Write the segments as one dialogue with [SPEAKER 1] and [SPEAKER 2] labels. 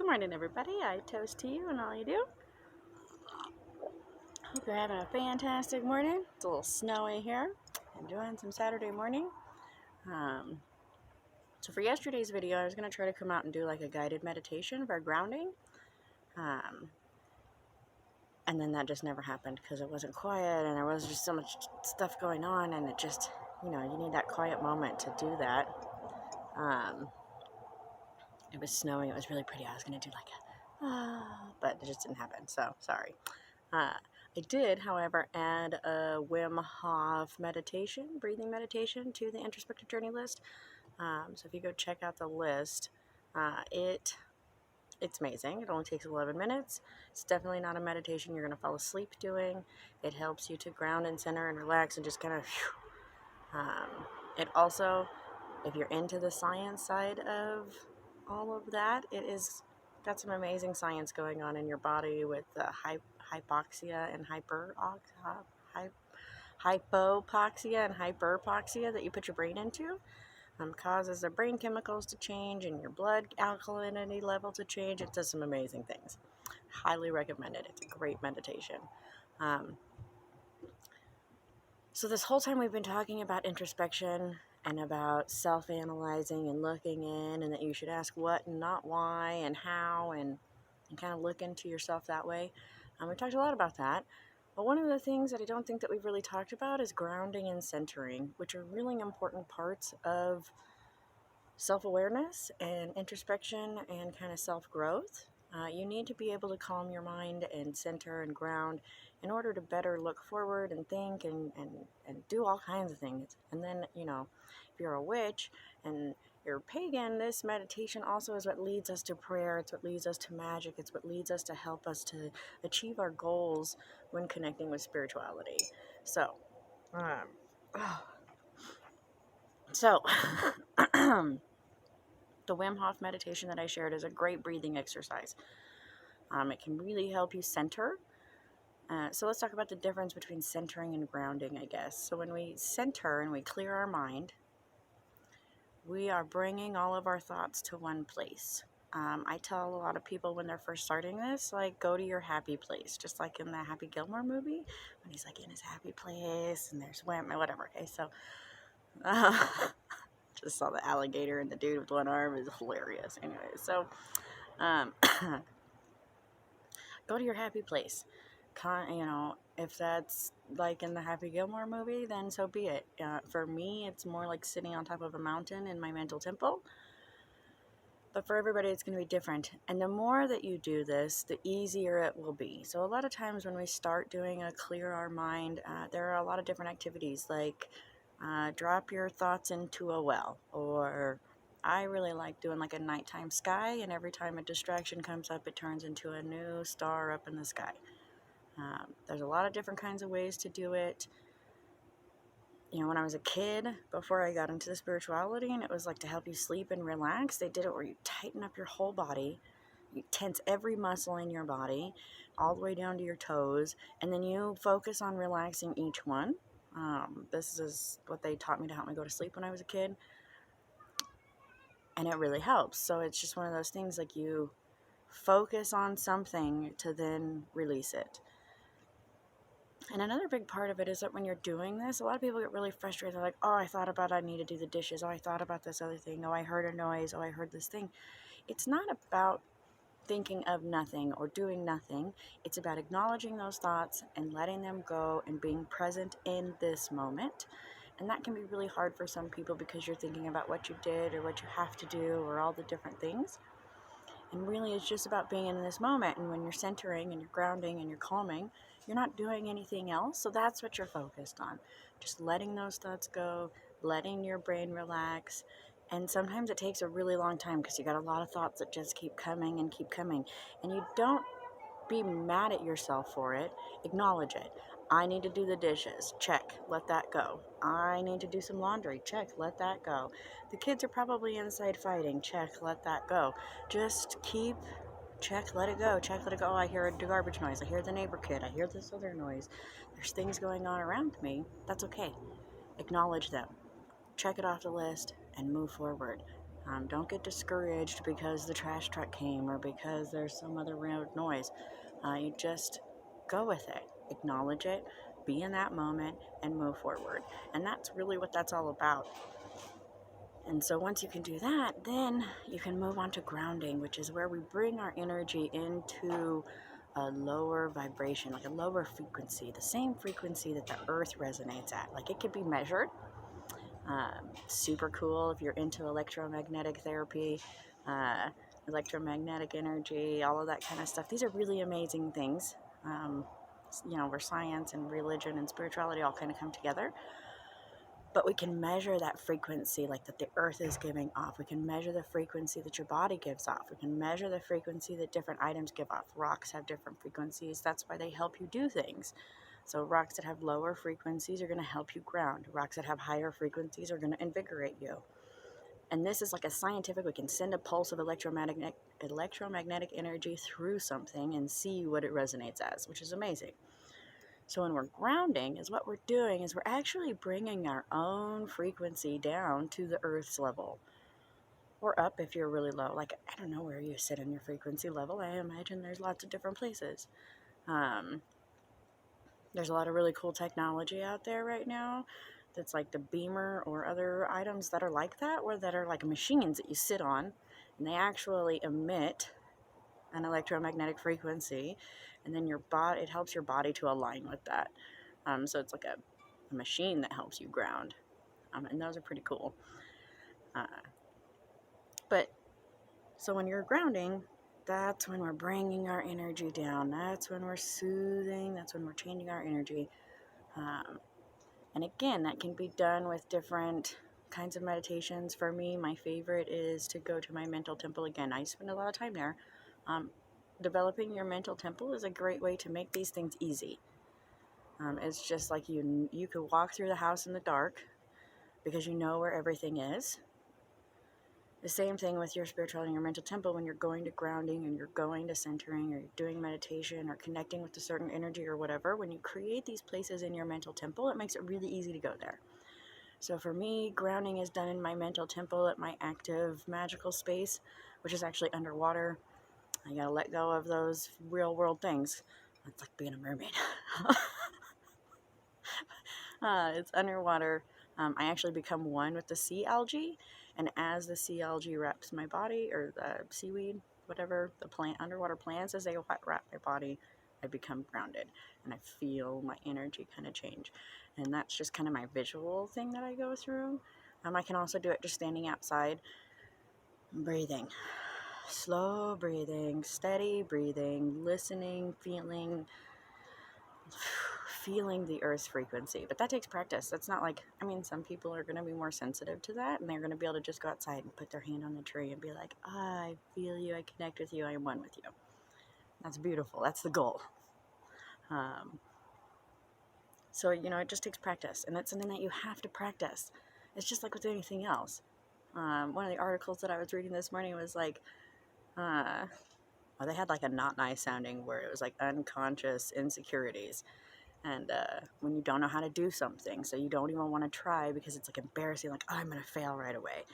[SPEAKER 1] Good morning, everybody. I toast to you and all you do. Hope you're having a fantastic morning. It's a little snowy here. Enjoying some Saturday morning. So for yesterday's video, I was going to try to come out and do like a guided meditation for grounding. And then that just never happened because it wasn't quiet and there was just so much stuff going on, and it just, you need that quiet moment to do that. It was snowing. It was really pretty. I was going to do like but it just didn't happen. So sorry. I did, however, add a Wim Hof meditation, breathing meditation, to the Introspective Journey list. So if you go check out the list, it's amazing. It only takes 11 minutes. It's definitely not a meditation you're going to fall asleep doing. It helps you to ground and center and relax and just kind of, it also, if you're into the science side of all of that, it is got some amazing science going on in your body with the hypoxia and hypoxia and hyperpoxia that you put your brain into. Causes the brain chemicals to change and your blood alkalinity level to change. It does some amazing things. Highly recommend it. It's a great meditation. So this whole time we've been talking about introspection and about self-analyzing and looking in, and that you should ask what and not why and how, and kind of look into yourself that way. We talked a lot about that. But one of the things that I don't think that we've really talked about is grounding and centering, which are really important parts of self-awareness and introspection and kind of self-growth. You need to be able to calm your mind and center and ground in order to better look forward and think and do all kinds of things. And then, if you're a witch and you're pagan, this meditation also is what leads us to prayer. It's what leads us to magic. It's what leads us to help us to achieve our goals when connecting with spirituality. So, the Wim Hof meditation that I shared is a great breathing exercise. It can really help you center. So let's talk about the difference between centering and grounding, I guess. So when we center and we clear our mind, we are bringing all of our thoughts to one place. I tell a lot of people when they're first starting this, like, go to your happy place, just like in the Happy Gilmore movie, when he's like in his happy place and there's Wim and whatever. Okay, so just saw the alligator and the dude with one arm is hilarious. Anyway, so go to your happy place. If that's like in the Happy Gilmore movie, then so be it. For me, it's more like sitting on top of a mountain in my mental temple. But for everybody, it's going to be different. And the more that you do this, the easier it will be. So a lot of times when we start doing a clear our mind, there are a lot of different activities, like drop your thoughts into a well, or I really like doing like a nighttime sky, and every time a distraction comes up, it turns into a new star up in the sky. There's a lot of different kinds of ways to do it. When I was a kid, before I got into the spirituality, and it was like to help you sleep and relax, they did it where you tighten up your whole body, you tense every muscle in your body, all the way down to your toes, and then you focus on relaxing each one. This is what they taught me to help me go to sleep when I was a kid. And it really helps. So it's just one of those things, like, you focus on something to then release it. And another big part of it is that when you're doing this, a lot of people get really frustrated. They're like, oh, I thought about I need to do the dishes. Oh, I thought about this other thing. Oh, I heard a noise. Oh, I heard this thing. It's not about thinking of nothing or doing nothing. It's about acknowledging those thoughts and letting them go and being present in this moment. And that can be really hard for some people because you're thinking about what you did or what you have to do or all the different things. And really, it's just about being in this moment. And when you're centering and you're grounding and you're calming, you're not doing anything else. So that's what you're focused on. Just letting those thoughts go, letting your brain relax. And sometimes it takes a really long time because you got a lot of thoughts that just keep coming and keep coming. And you don't be mad at yourself for it. Acknowledge it. I need to do the dishes. Check. Let that go. I need to do some laundry. Check. Let that go. The kids are probably inside fighting. Check. Let that go. Just keep. Check. Let it go. Check. Let it go. Oh, I hear a garbage noise. I hear the neighbor kid. I hear this other noise. There's things going on around me. That's okay. Acknowledge them. Check it off the list and move forward. Don't get discouraged because the trash truck came or because there's some other road noise. You just go with it, acknowledge it, be in that moment, and move forward. And that's really what that's all about. And so once you can do that, then you can move on to grounding, which is where we bring our energy into a lower vibration, like a lower frequency, the same frequency that the earth resonates at. Like it could be measured. Super cool if you're into electromagnetic therapy, electromagnetic energy, all of that kind of stuff. These are really amazing things, where science and religion and spirituality all kind of come together. But we can measure that frequency, like that the earth is giving off. We can measure the frequency that your body gives off. We can measure the frequency that different items give off. Rocks have different frequencies. That's why they help you do things. So rocks that have lower frequencies are going to help you ground. Rocks that have higher frequencies are going to invigorate you. And this is like a scientific, we can send a pulse of electromagnetic energy through something and see what it resonates as, which is amazing. So when we're grounding, is what we're doing is we're actually bringing our own frequency down to the earth's level. Or up if you're really low. Like, I don't know where you sit in your frequency level. I imagine there's lots of different places. There's a lot of really cool technology out there right now that's like the beamer or other items that are like that, or that are like machines that you sit on, and they actually emit an electromagnetic frequency, and then it helps your body to align with that. So it's like a machine that helps you ground, and those are pretty cool. But so when you're grounding, that's when we're bringing our energy down. That's when we're soothing. That's when we're changing our energy. And again, that can be done with different kinds of meditations. For me, my favorite is to go to my mental temple. Again, I spend a lot of time there. Developing your mental temple is a great way to make these things easy. It's just like you could walk through the house in the dark because you know where everything is. The same thing with your spirituality and your mental temple. When you're going to grounding and you're going to centering or you're doing meditation or connecting with a certain energy or whatever, when you create these places in your mental temple, it makes it really easy to go there. So for me, grounding is done in my mental temple at my active magical space, which is actually underwater. I gotta let go of those real world things. It's like being a mermaid. It's underwater. I actually become one with the sea algae, and as the sea algae wraps my body, or the seaweed, whatever, the underwater plants, as they wrap my body, I become grounded, and I feel my energy kind of change. And that's just kind of my visual thing that I go through. I can also do it just standing outside, breathing. Slow breathing, steady breathing, listening, feeling the earth's frequency. But that takes practice. That's not like, some people are going to be more sensitive to that, and they're going to be able to just go outside and put their hand on the tree and be like, I feel you, I connect with you, I am one with you. That's beautiful. That's the goal. So, it just takes practice, and that's something that you have to practice. It's just like with anything else. One of the articles that I was reading this morning was like, they had like a not nice sounding word. It was like unconscious insecurities. And when you don't know how to do something, so you don't even want to try because it's like embarrassing, like, I'm going to fail right away.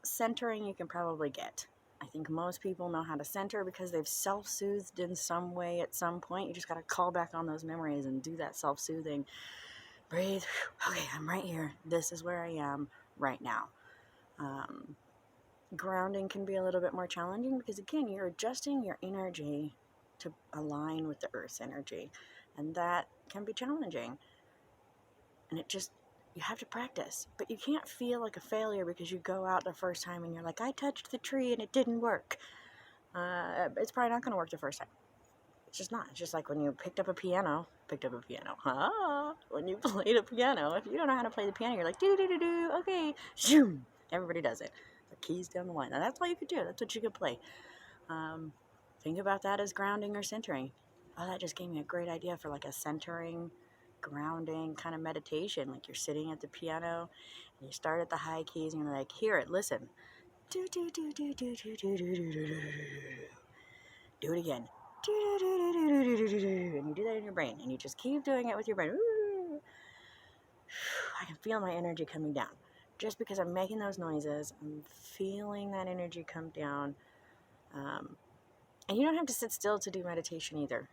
[SPEAKER 1] Centering you can probably get. I think most people know how to center because they've self-soothed in some way at some point. You just got to call back on those memories and do that self-soothing. Breathe. Okay, I'm right here. This is where I am right now. Grounding can be a little bit more challenging because, again, you're adjusting your energy to align with the earth's energy, and that can be challenging. And you have to practice, but you can't feel like a failure because you go out the first time and you're like, I touched the tree and it didn't work. It's probably not going to work the first time. It's just not. It's just like when you picked up a piano. When you played a piano, if you don't know how to play the piano, you're like, do, okay, zoom. Everybody does it. The keys down the line. Now that's all you could do. That's what you could play. Think about that as grounding or centering. Oh, that just gave me a great idea for like a centering, grounding kind of meditation. Like you're sitting at the piano and you start at the high keys and you're like, hear it, listen. Do, do, do, do, do, do, do, do, do, do, do. Do it again. Do, do, do, do, do, do, do, do. And you do that in your brain, and you just keep doing it with your brain. I can feel my energy coming down. just because I'm making those noises, I'm feeling that energy come down. And you don't have to sit still to do meditation either.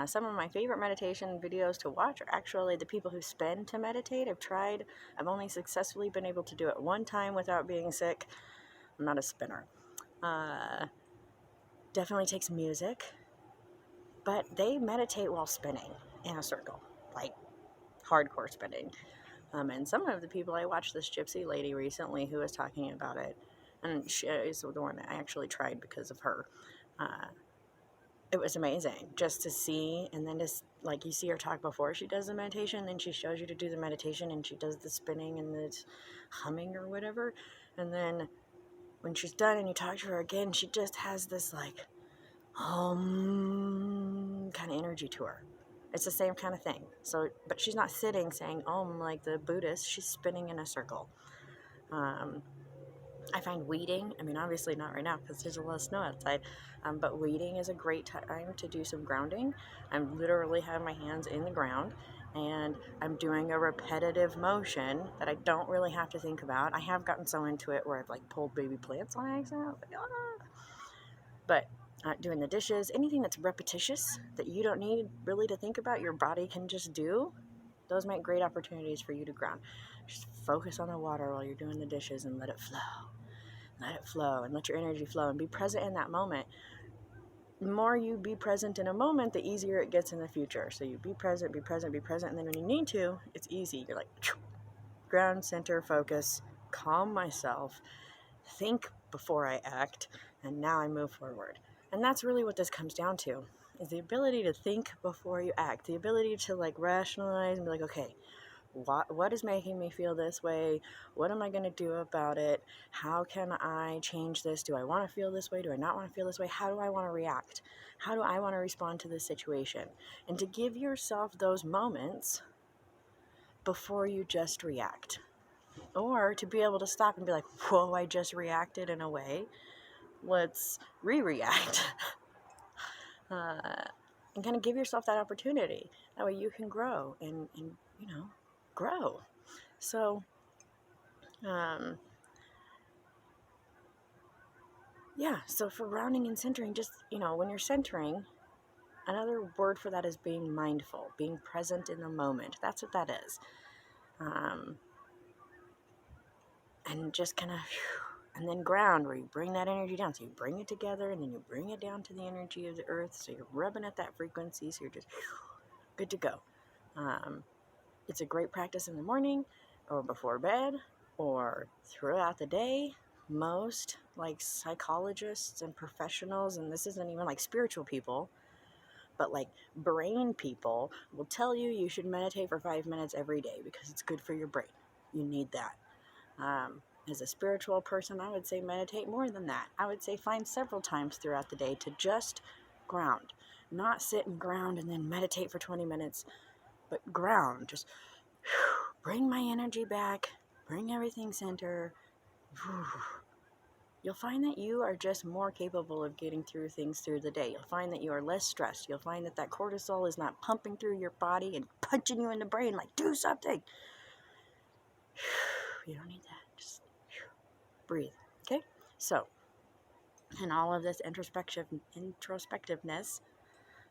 [SPEAKER 1] Some of my favorite meditation videos to watch are actually the people who spin to meditate. I've only successfully been able to do it one time without being sick. I'm not a spinner. Definitely takes music, but they meditate while spinning in a circle, like hardcore spinning. And some of the people, I watched this gypsy lady recently who was talking about it, and she is the one I actually tried because of her. It was amazing just to see, and then just like you see her talk before she does the meditation, then she shows you to do the meditation, and she does the spinning and the humming or whatever, and then when she's done and you talk to her again, she just has this like kind of energy to her. It's the same kind of thing. So, but she's not sitting saying om like the Buddhists. She's spinning in a circle. I find weeding, I mean, obviously not right now because there's a lot of snow outside, but weeding is a great time to do some grounding. I'm literally have my hands in the ground and I'm doing a repetitive motion that I don't really have to think about. I have gotten so into it where I've like pulled baby plants on accident, but doing the dishes, anything that's repetitious that you don't need really to think about, your body can just do, those make great opportunities for you to ground. Just focus on the water while you're doing the dishes and let it flow. Let it flow and let your energy flow and be present in that moment. The more you be present in a moment, the easier it gets in the future. So you be present, be present, be present. And then when you need to, it's easy. You're like, ground, center, focus, calm myself, think before I act, and now I move forward. And that's really what this comes down to, is the ability to think before you act, the ability to like rationalize and be like, okay, what is making me feel this way? What am I going to do about it? How can I change this? Do I want to feel this way? Do I not want to feel this way? How do I want to react? How do I want to respond to this situation? And to give yourself those moments before you just react. Or to be able to stop and be like, whoa, I just reacted in a way. Let's re-react. And kind of give yourself that opportunity. That way you can grow and grow. So, so for grounding and centering, just, when you're centering, another word for that is being mindful, being present in the moment. That's what that is. And just kind of, and then ground, where you bring that energy down. So you bring it together and then you bring it down to the energy of the earth. So you're rubbing at that frequency. So you're just good to go. It's a great practice in the morning or before bed or throughout the day. Most like psychologists and professionals, and this isn't even like spiritual people, but like brain people will tell you should meditate for 5 minutes every day because it's good for your brain. You need that. As a spiritual person, I would say meditate more than that. I would say find several times throughout the day to just ground. Not sit and ground and then meditate for 20 minutes, but ground. Just bring my energy back, bring everything center. You'll find that you are just more capable of getting through things through the day. You'll find that you are less stressed. You'll find that that cortisol is not pumping through your body and punching you in the brain like, do something. You don't need that. Just breathe. Okay? So, in all of this introspectiveness,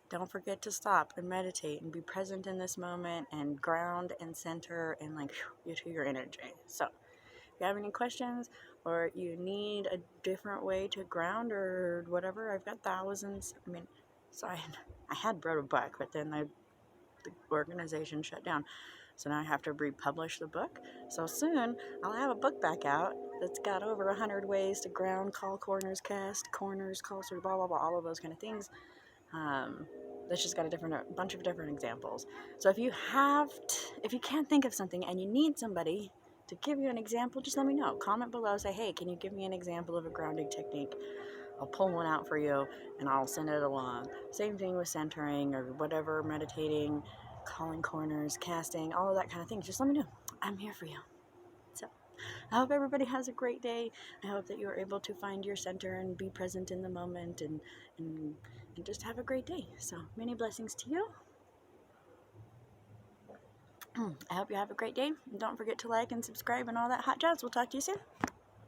[SPEAKER 1] don't forget to stop and meditate and be present in this moment and ground and center and like you to your energy. So, if you have any questions or you need a different way to ground or whatever, I've got thousands. I had wrote a book, but then the organization shut down. So now I have to republish the book. So soon I'll have a book back out that's got over 100 ways to ground, call corners, cast corners, call sort of blah, blah, blah, all of those kind of things. That's just got a bunch of different examples. So if you can't think of something and you need somebody to give you an example, just let me know. Comment below, say, hey, can you give me an example of a grounding technique? I'll pull one out for you and I'll send it along. Same thing with centering or whatever, meditating, calling corners, casting, all of that kind of thing. Just let me know. I'm here for you. So I hope everybody has a great day. I hope that you are able to find your center and be present in the moment and just have a great day. So many blessings to you. I hope you have a great day. And don't forget to like and subscribe and all that hot jazz. We'll talk to you soon.